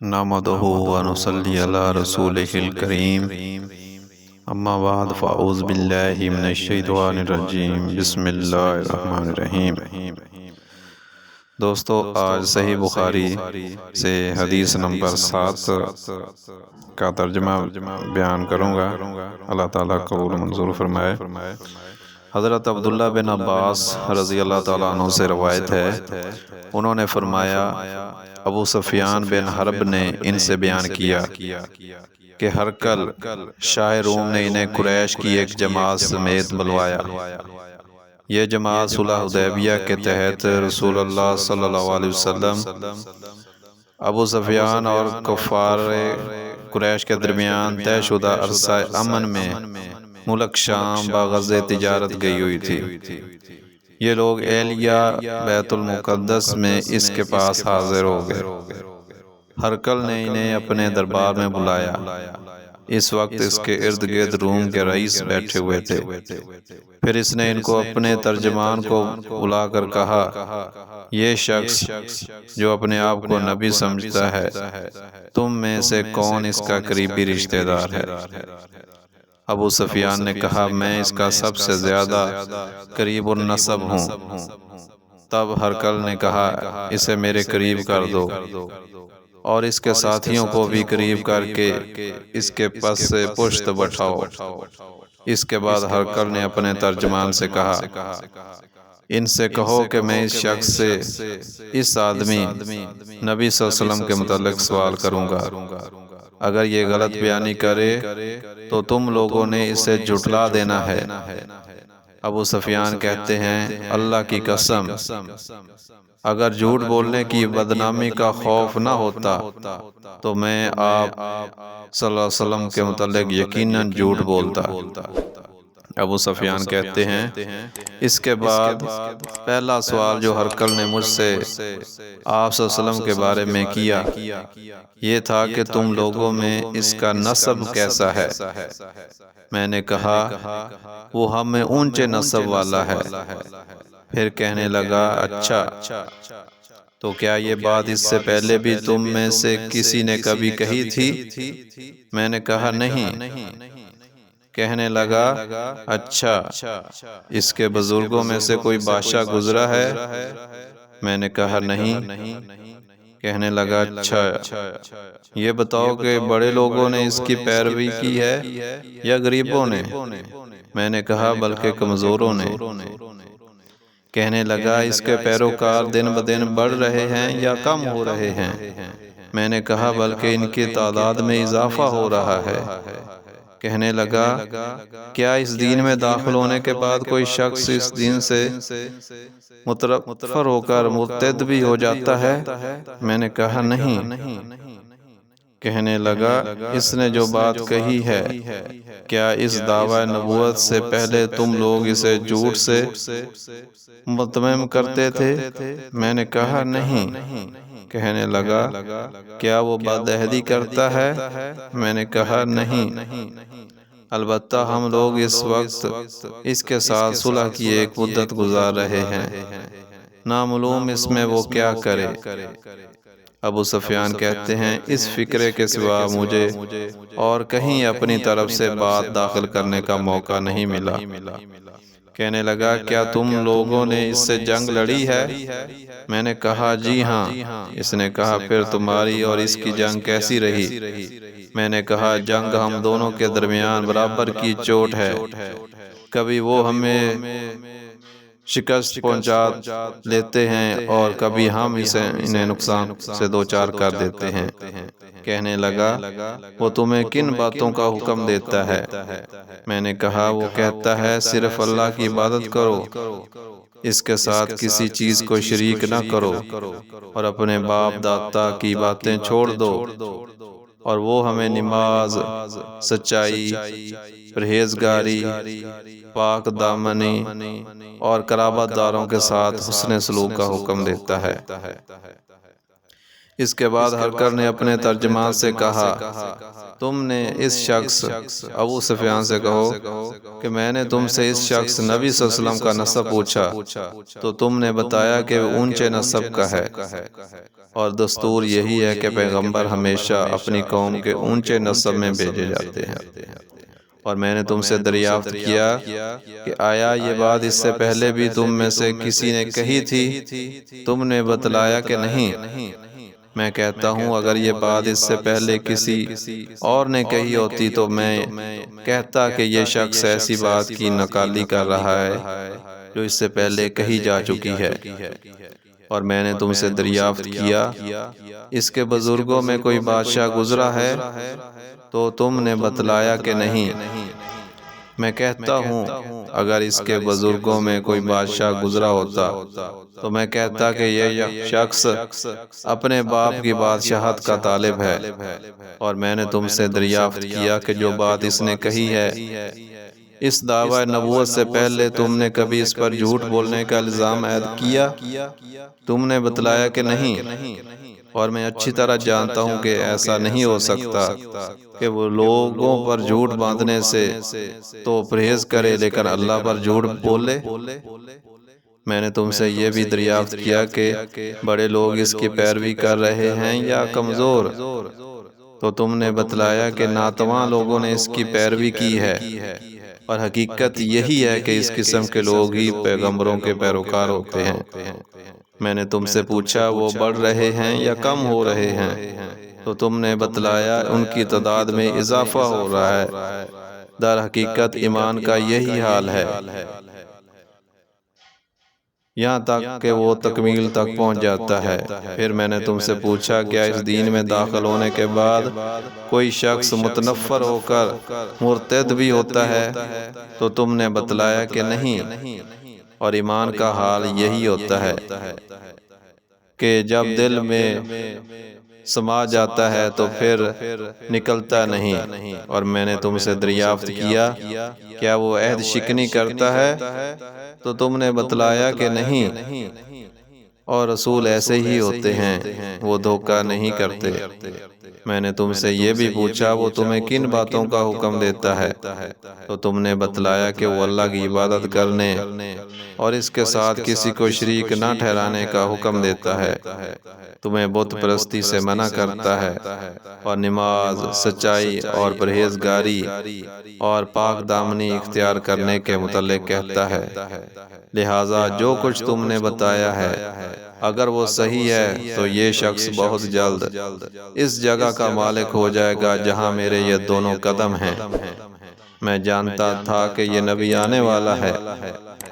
نحمدہ ونصلی علی رسولہ الکریم، اما بعد فاعوذ باللہ من الشیطان الرجیم، بسم اللہ الرحمن الرحیم۔ دوستو، آج صحیح بخاری سے حدیث نمبر 7 کا ترجمہ بیان کروں گا۔ اللہ تعالیٰ قبول منظور فرمائے۔ حضرت عبداللہ بن عباس رضی اللہ تعالیٰ عنہ سے روایت ہے، انہوں نے فرمایا، ابو سفیان بن حرب نے ان سے بیان کیا کہ ہرقل شاہ روم نے انہیں قریش کی ایک جماعت سمیت بلوایا۔ یہ جماعت صلح حدیبیہ کے تحت رسول اللہ صلی اللہ علیہ وسلم، ابو سفیان اور کفار قریش کے درمیان طے شدہ عرصہ امن میں ملک شام بغرض تجارت گئی ہوئی تھی۔ یہ لوگ ایلیہ بیت المقدس میں اس کے پاس حاضر ہو گئے۔ ہرقل نے انہیں اپنے دربار میں بلایا۔ اس وقت اس کے ارد گرد روم کے رئیس بیٹھے ہوئے تھے۔ پھر اس نے ان کو اپنے ترجمان کو بلا کر کہا، یہ شخص جو اپنے آپ کو نبی سمجھتا ہے، تم میں سے کون اس کا قریبی رشتہ دار ہے؟ ابو سفیان نے کہا، میں اس کا سب سے زیادہ قریب النسب ہوں۔ تب ہرقل نے کہا، اسے میرے قریب کر دو اور اس کے ساتھیوں کو بھی قریب کر کے اس کے پس سے پشت بٹھاؤ۔ اس کے بعد ہرقل نے اپنے ترجمان سے کہا، ان سے کہو کہ میں اس شخص سے، اس آدمی نبی صلی اللہ علیہ وسلم کے متعلق سوال کروں گا۔ اگر یہ غلط بیانی کرے تو تم لوگوں نے اسے جھٹلا دینا ہے۔ ابو سفیان کہتے ہیں، اللہ کی قسم، اگر جھوٹ بولنے کی بدنامی کا خوف نہ ہوتا تو میں آپ صلی اللہ علیہ وسلم کے متعلق یقیناً جھوٹ بولتا۔ ابو سفیان کہتے ہیں، اس کے بعد پہلا سوال جو ہرقل نے مجھ سے آپ صلی اللہ علیہ وسلم کے بارے میں کیا، یہ تھا کہ تم لوگوں میں اس کا نسب کیسا ہے؟ میں نے کہا، وہ ہم میں اونچے نسب والا ہے۔ پھر کہنے لگا، اچھا، تو کیا یہ بات اس سے پہلے بھی تم میں سے کسی نے کبھی کہی تھی؟ میں نے کہا، نہیں۔ کہنے لگا، اچھا، اس کے بزرگوں میں سے کوئی بادشاہ گزرا ہے؟ میں نے کہا، نہیں۔ کہنے لگا، اچھا، یہ بتاؤ کہ بڑے لوگوں نے اس کی پیروی کی ہے یا غریبوں نے؟ میں نے کہا، بلکہ کمزوروں نے۔ کہنے لگا، اس کے پیروکار دن بدن بڑھ رہے ہیں یا کم ہو رہے ہیں؟ میں نے کہا، بلکہ ان کی تعداد میں اضافہ ہو رہا ہے۔ کہنے لگا، کیا اس دین میں داخل ہونے کے بعد کوئی شخص اس دین سے متنفر ہو کر مرتد بھی ہو جاتا ہے؟ میں نے کہا، نہیں۔ کہنے لگا، اس نے جو بات کہی ہے، کیا اس دعویٰ نبوت سے پہلے تم لوگ اسے جھوٹ سے متمم کرتے تھے؟ میں نے کہا، نہیں۔ کہنے لگا، کیا وہ بدعہدی کرتا ہے؟ میں نے کہا، نہیں۔ البتہ ہم لوگ اس وقت اس کے ساتھ صلح کی ایک مدت گزار رہے ہیں، نامعلوم اس میں وہ کیا کرے۔ ابو سفیان کہتے ہیں، اس فکرے کے سوا مجھے اور کہیں اپنی طرف سے بات داخل کرنے کا موقع نہیں ملا۔ کہنے لگا، کیا تم لوگوں نے اس سے جنگ لڑی ہے؟ میں نے کہا، جی ہاں۔ اس نے کہا، پھر تمہاری اور اس کی جنگ کیسی رہی؟ میں نے کہا، جنگ ہم دونوں کے درمیان برابر کی چوٹ ہے۔ کبھی وہ ہمیں شکست پہنچا لیتے ہیں اور کبھی ہم انہیں نقصان سے دوچار کر دیتے ہیں۔ کہنے لگا، وہ تمہیں کن باتوں کا حکم دیتا ہے؟ میں نے کہا، وہ کہتا ہے، صرف اللہ کی عبادت کرو، اس کے ساتھ کسی چیز کو شریک نہ کرو، اور اپنے باپ دادا کی باتیں چھوڑ دو، اور وہ ہمیں نماز، سچائی، پرہیزگاری، پاک دامنی اور قرابت داروں کے ساتھ حسن سلوک کا حکم دیتا ہے۔ اس کے بعد ہرقل نے اپنے ترجمان سے کہا، تم نے اس شخص ابو سفیان سے کہو کہ میں نے تم سے اس شخص نبی صلی اللہ علیہ وسلم کا نسب پوچھا تو تم نے بتایا کہ وہ اونچے نسب کا ہے۔ اور دستور یہی ہے کہ پیغمبر ہمیشہ اپنی قوم کے اونچے نسب میں بھیجے جاتے ہیں۔ اور میں نے تم سے دریافت کیا کہ آیا یہ بات اس سے پہلے بھی تم میں سے کسی نے کہی تھی؟ تم نے بتلایا کہ نہیں۔ میں کہتا ہوں اگر یہ بات اس سے پہلے کسی اور نے کہی ہوتی تو میں کہتا کہ یہ شخص ایسی بات کی نقالی کر رہا ہے جو اس سے پہلے کہی جا چکی ہے۔ اور میں نے تم سے دریافت کیا اس کے بزرگوں میں کوئی بادشاہ گزرا ہے؟ تو تم نے بتلایا کہ نہیں۔ میں کہتا ہوں اگر اس کے بزرگوں میں کوئی بادشاہ گزرا ہوتا تو میں کہتا کہ یہ شخص اپنے باپ کی بادشاہت کا طالب ہے۔ اور میں نے تم سے دریافت کیا کہ جو بات اس نے کہی ہے اس دعوی نبوت سے پہلے تم نے کبھی اس پر جھوٹ بولنے کا الزام عائد کیا؟ تم نے بتلایا کہ نہیں۔ اور میں اچھی طرح جانتا ہوں کہ ایسا نہیں ہو سکتا کہ وہ لوگوں پر جھوٹ باندھنے سے تو پرہیز کرے لیکن اللہ پر جھوٹ بولے۔ میں نے تم سے یہ بھی دریافت کیا کہ بڑے لوگ اس کی پیروی کر رہے ہیں یا کمزور؟ تو تم نے بتلایا کہ ناتواں لوگوں نے اس کی پیروی کی ہے۔ اور حقیقت یہی ہے کہ اس قسم کے لوگ ہی پیغمبروں کے پیروکار ہوتے ہیں۔ میں نے تم سے پوچھا وہ بڑھ رہے ہیں یا کم ہو رہے ہیں؟ تو تم نے بتلایا ان کی تعداد میں اضافہ ہو رہا ہے۔ در حقیقت ایمان کا یہی حال ہے یہاں تک کہ وہ تکمیل تک پہنچ جاتا ہے۔ پھر میں نے تم سے پوچھا کیا اس دین میں داخل ہونے کے بعد کوئی شخص متنفر ہو کر مرتد بھی ہوتا ہے؟ تو تم نے بتلایا کہ نہیں۔ اور ایمان کا حال یہی ہوتا ہے کہ جب دل میں سما جاتا ہے تو پھر نکلتا نہیں۔ اور میں نے تم سے دریافت کیا کیا وہ عہد شکنی کرتا ہے؟ تو تم نے بتلایا کہ نہیں۔ اور رسول ایسے ہی ہوتے ہیں، وہ دھوکہ نہیں کرتے۔ میں نے تم سے یہ بھی پوچھا وہ تمہیں کن باتوں کا حکم دیتا ہے؟ تو تم نے بتلایا کہ وہ اللہ کی عبادت کرنے اور اس کے ساتھ کسی کو شریک نہ ٹھہرانے کا حکم دیتا ہے، تمہیں بت پرستی سے منع کرتا ہے، اور نماز، سچائی اور پرہیزگاری اور پاک دامنی اختیار کرنے کے متعلق کہتا ہے۔ لہٰذا جو کچھ تم نے بتایا ہے اگر وہ صحیح ہے تو یہ شخص بہت جلد اس جگہ کا مالک ہو جائے گا جہاں میرے یہ دونوں قدم ہیں۔ میں جانتا تھا کہ یہ نبی آنے والا ہے،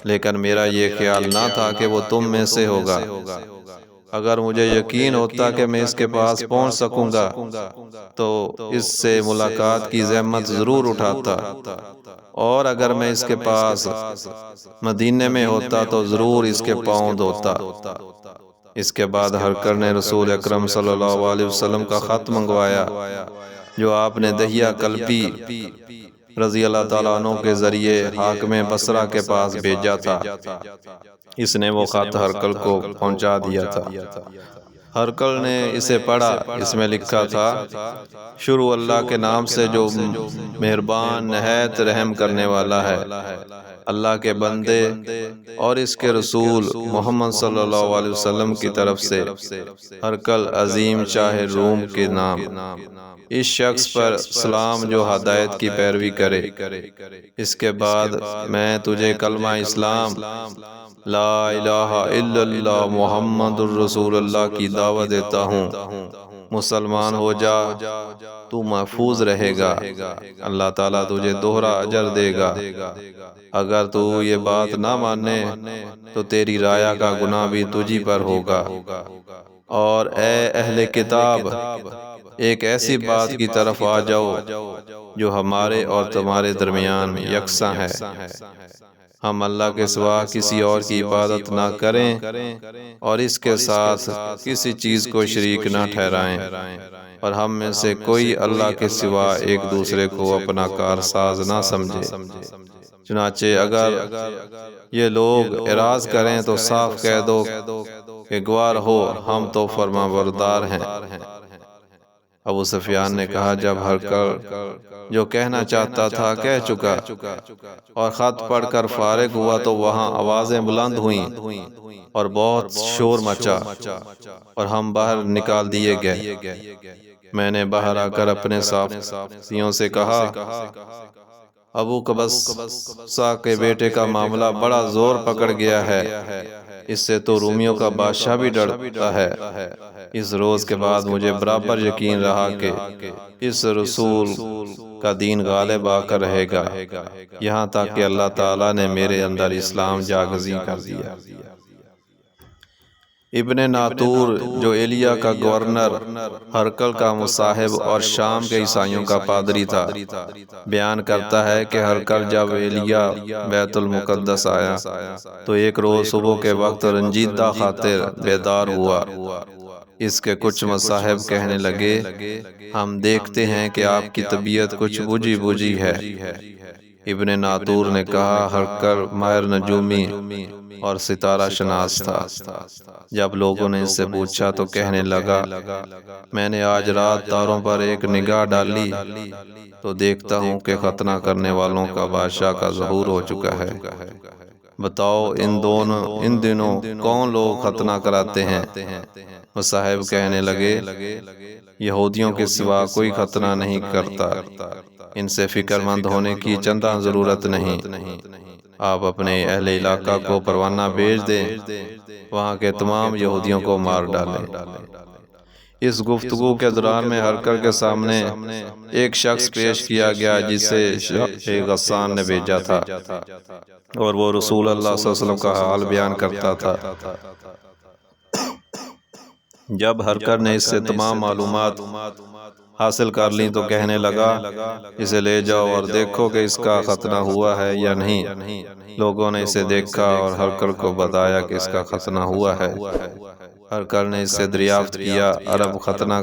لیکن میرا یہ خیال نہ تھا کہ وہ تم میں سے ہوگا۔ اگر مجھے یقین ہوتا کہ میں اس کے پاس پہنچ سکوں گا تو اس سے ملاقات کی زحمت ضرور اٹھاتا، اور اگر میں اس کے پاس مدینے میں ہوتا تو ضرور اس کے پاؤں دھوتا۔ اس کے بعد ہرقل نے رسول اکرم صلی اللہ علیہ وسلم کا خط منگوایا جو آپ نے دہیہ کلبی رضی اللہ تعالیٰ عنہ کے ذریعے حاکم بصرہ کے پاس بھیجا تھا۔ اس نے وہ خط ہرقل کو پہنچا دیا تھا۔ ہرقل نے اسے پڑھا۔ اس میں لکھا تھا: شروع اللہ کے نام سے جو مہربان نہایت رحم کرنے والا ہے۔ اللہ کے بندے اور اس کے رسول محمد صلی اللہ علیہ وسلم کی طرف سے ہرقل عظیم شاہ روم کے نام، اس شخص پر سلام جو ہدایت کی پیروی کرے۔ اس کے بعد میں تجھے کلمہ اسلام لا الہ الا اللہ محمد الرسول اللہ کی دعوت دیتا ہوں، مسلمان ہو جا، تو محفوظ رہے گا، اللہ تعالیٰ تجھے دوہرا اجر دے گا۔ اگر تو یہ بات نہ مانے تو تیری رایا کا گناہ بھی تجھی پر ہوگا۔ اور اے اہل کتاب، ایک ایسی بات کی طرف آ جاؤ جو ہمارے اور تمہارے درمیان یکساں ہے، ہم اللہ کے سوا کسی اور کی عبادت نہ کریں اور اس کے ساتھ کسی چیز کو شریک نہ ٹھہرائیں، اور ہم میں سے کوئی اللہ کے سوا ایک دوسرے کو اپنا کارساز نہ سمجھے۔ چنانچہ اگر یہ لوگ اعراض کریں تو صاف کہہ دو کہ گوار ہو ہم تو فرما بردار ہیں۔ ابو سفیان نے کہا جب ہرقل جو کہنا چاہتا تھا کہہ چکا اور خط پڑھ کر فارغ ہوا تو وہاں آوازیں بلند ہوئیں اور بہت شور مچا اور ہم باہر نکال دیے گئے۔ میں نے باہر آ کر اپنے ساتھیوں سے کہا ابو قبیصہ کے بیٹے کا معاملہ بڑا زور پکڑ گیا ہے، اس سے تو رومیوں کا بادشاہ بھی ڈرتا ہے۔ اس روز کے بعد مجھے برابر یقین رہا کہ اس رسول کا دین غالب آ کر رہے گا، یہاں تک کہ اللہ تعالیٰ نے میرے اندر اسلام جاگزیں کر دیا۔ ابن ناطور جو ایلیا کا گورنر، ہرقل کا مصاحب اور شام کے عیسائیوں کا پادری تھا، بیان کرتا ہے کہ ہرقل جب ایلیا بیت المقدس آیا تو ایک روز صبح کے وقت رنجیدہ خاطر بیدار ہوا۔ اس کے کچھ مصاحب کہنے لگے ہم دیکھتے ہیں کہ آپ کی طبیعت کچھ بجھی بجھی ہے۔ ابن ناطور نے کہا ہرقل ماہر نجومی اور ستارہ شناس تھا۔ جب لوگوں نے اس سے پوچھا تو کہنے لگا میں نے آج رات تاروں پر ایک نگاہ ڈالی تو دیکھتا ہوں کہ ختنہ کرنے والوں کا بادشاہ کا ظہور ہو چکا ہے۔ بتاؤ ان دنوں کون لوگ ختنہ کراتے ہیں؟ مصاحب کہنے لگے یہودیوں کے سوا کوئی ختنہ نہیں کرتا، ان سے فکر مند ہونے کی چندہ ضرورت نہیں۔ آپ اپنے اہل علاقہ کو پروانہ بھیج دیں، وہاں کے تمام یہودیوں کو مار ڈالیں۔ اس گفتگو کے دوران میں ہرقل کے سامنے ایک شخص پیش کیا گیا جسے غسان نے بھیجا تھا، اور وہ رسول اللہ صلی اللہ علیہ وسلم کا حال بیان کرتا تھا۔ جب ہرقل نے اس سے تمام معلومات حاصل کر لیں تو کہنے لگا اسے لے جاؤ اور دیکھو کہ اس کا ختنہ ہوا ہے یا نہیں۔ لوگوں نے اسے دیکھا اور ہرقل کو بتایا کہ اس کا ختنہ ہوا ہے۔ ہرقل نے اس سے دریافت کیا عرب ختنہ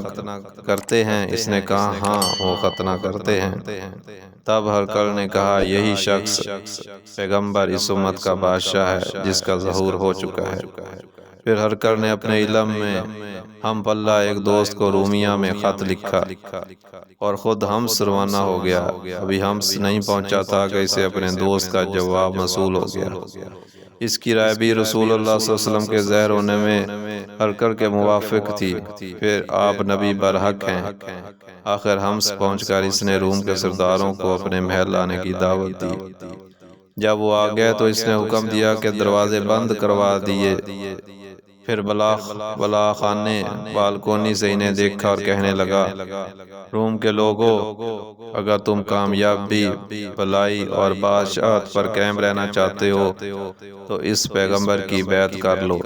کرتے ہیں؟ اس نے کہا ہاں وہ ختنہ کرتے ہیں۔ تب ہرقل نے کہا یہی شخص پیغمبر اس امت کا بادشاہ ہے جس کا ظہور ہو چکا ہے۔ پھر ہرقل نے اپنے علم میں ہم پلہ ایک دوست کو رومیہ میں خط لکھا اور خود ہمس روانہ ہو گیا۔ ابھی ہمس نہیں پہنچا تھا کہ اسے اپنے دوست کا جواب موصول ہو گیا۔ اس کی رائے بھی رسول اللہ صلی اللہ علیہ وسلم کے ظاہر ہونے میں ہرقل کے موافق تھی۔ پھر آپ نبی برحق ہیں۔ آخر ہمس پہنچ کر اس نے روم کے سرداروں کو اپنے محل لانے کی دعوت دی۔ جب وہ آ گئے تو اس نے حکم دیا کہ دروازے بند کروا دیے۔ پھر بلا خان نے بالکونی سے انہیں دیکھا اور کہنے لگا روم کے لوگوں، اگر تم کامیابی، بھلائی اور بادشاہت پر قائم رہنا چاہتے ہو تو اس پیغمبر کی بیعت کر لو۔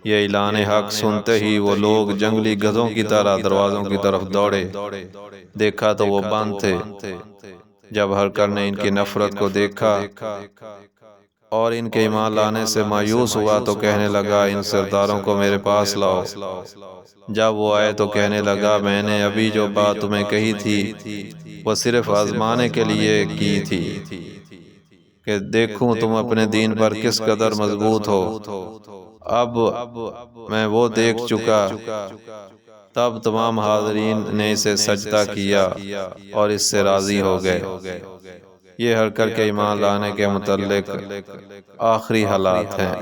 یہ اعلان حق سنتے ہی وہ لوگ جنگلی گدھوں کی طرح دروازوں کی طرف دوڑے۔ دیکھا تو وہ بند تھے۔ جب ہرقل نے ان کی نفرت کو دیکھا اور ان کے ایمان لانے سے مایوس ہوا تو کہنے لگا ان سرداروں کو میرے پاس لاؤ۔ جب وہ آئے تو کہنے لگا میں نے ابھی جو بات تمہیں کہی تھی وہ صرف آزمانے کے لیے کی تھی کہ دیکھوں تم اپنے دین پر کس قدر مضبوط ہو۔ اب میں وہ دیکھ چکا۔ تب تمام حاضرین نے اسے سجدہ کیا اور اس سے راضی ہو گئے۔ یہ ہرقل کے ایمان لانے کے متعلق آخری حالات ہیں۔